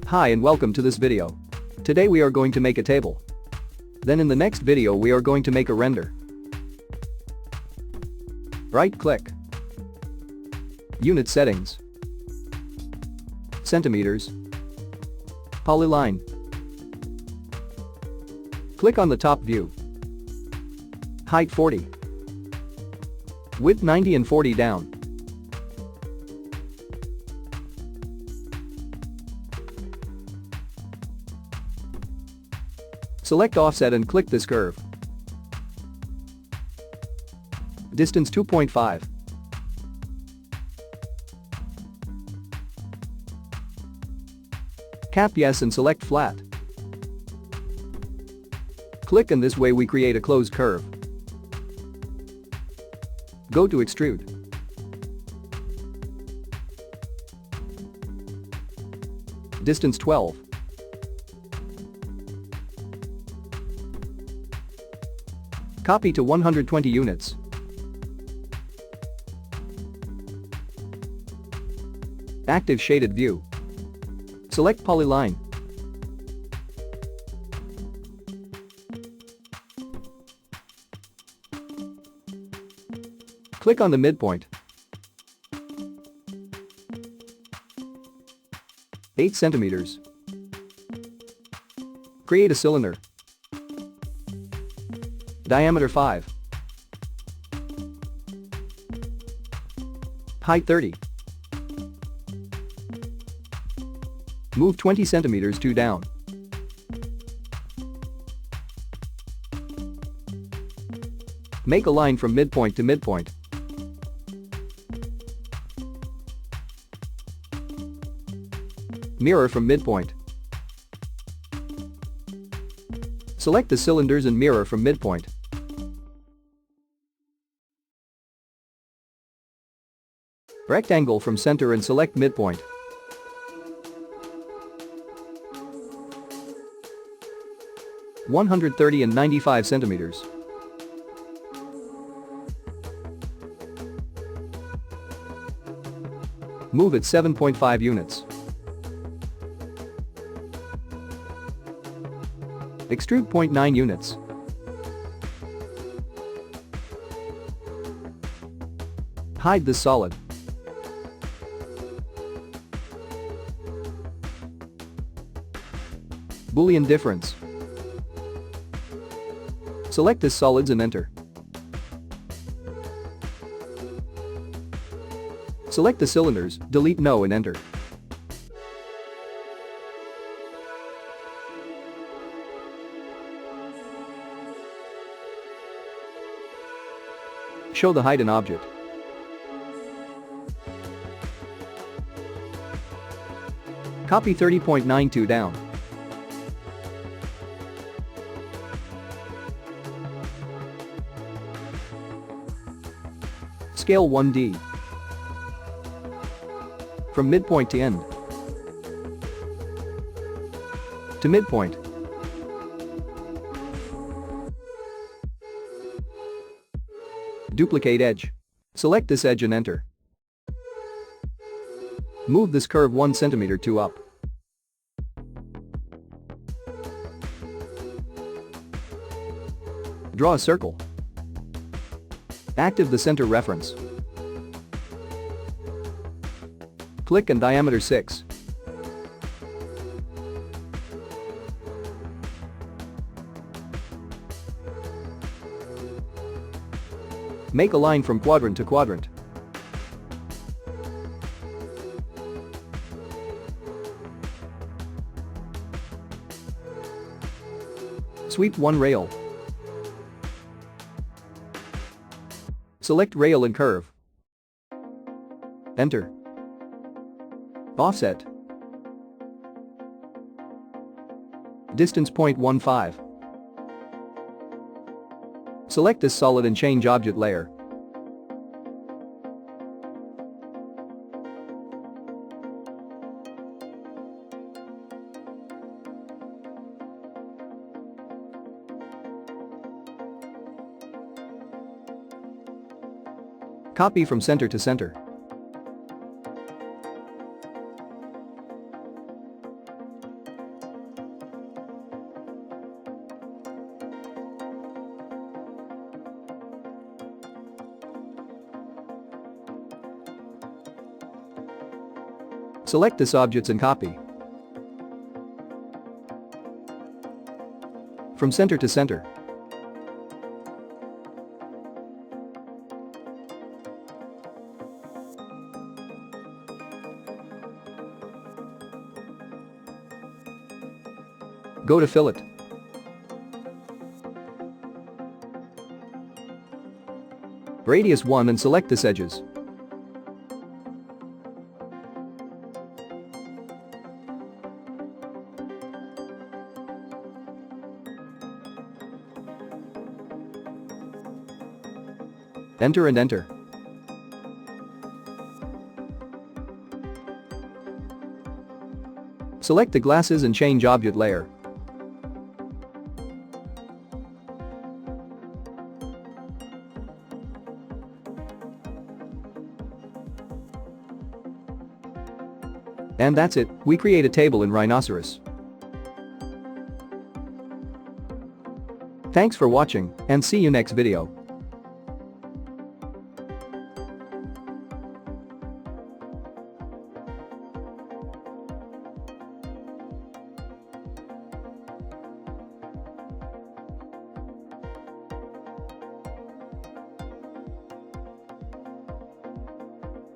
Hi and welcome to this video. Today we are going to make a table. Then in the next video we are going to make a render. Right-click. Unit settings. Centimeters. Polyline. Click on the top view. Height 40. Width 90 and 40 down. Select offset and click this curve. Distance 2.5. Cap yes and select flat. Click and this way we create a closed curve. Go to extrude. Distance 12. Copy to 120 units. Active shaded view. Select polyline. Click on the midpoint. 8 centimeters. Create a cylinder. Diameter 5. Height 30. Move 20 centimeters 2 down. Make a line from midpoint to midpoint. Mirror from midpoint. Select the cylinders and mirror from midpoint. Rectangle from center and select midpoint. (130 and 95 centimeters). Move it 7.5 units. Extrude 0.9 units. Hide this solid. Boolean difference. Select this solids and enter. Select the cylinders, delete no and enter. Show the height in object. Copy 30.92 down. Scale 1D. From midpoint to end. To midpoint. Duplicate edge. Select this edge and enter. Move this curve 1 centimeter 2 up. Draw a circle. Active the center reference. Click and diameter 6. Make a line from quadrant to quadrant. Sweep one rail. Select rail and curve. Enter. Offset. Distance 0.15. Select this solid and change object layer. Copy from center to center. Select this objects and copy. From center to center. Go to fillet. Radius 1 and select this edges. Enter and enter. Select the glasses and change object layer. And that's it, we create a table in RhinoCeros. Thanks for watching, and see you next video.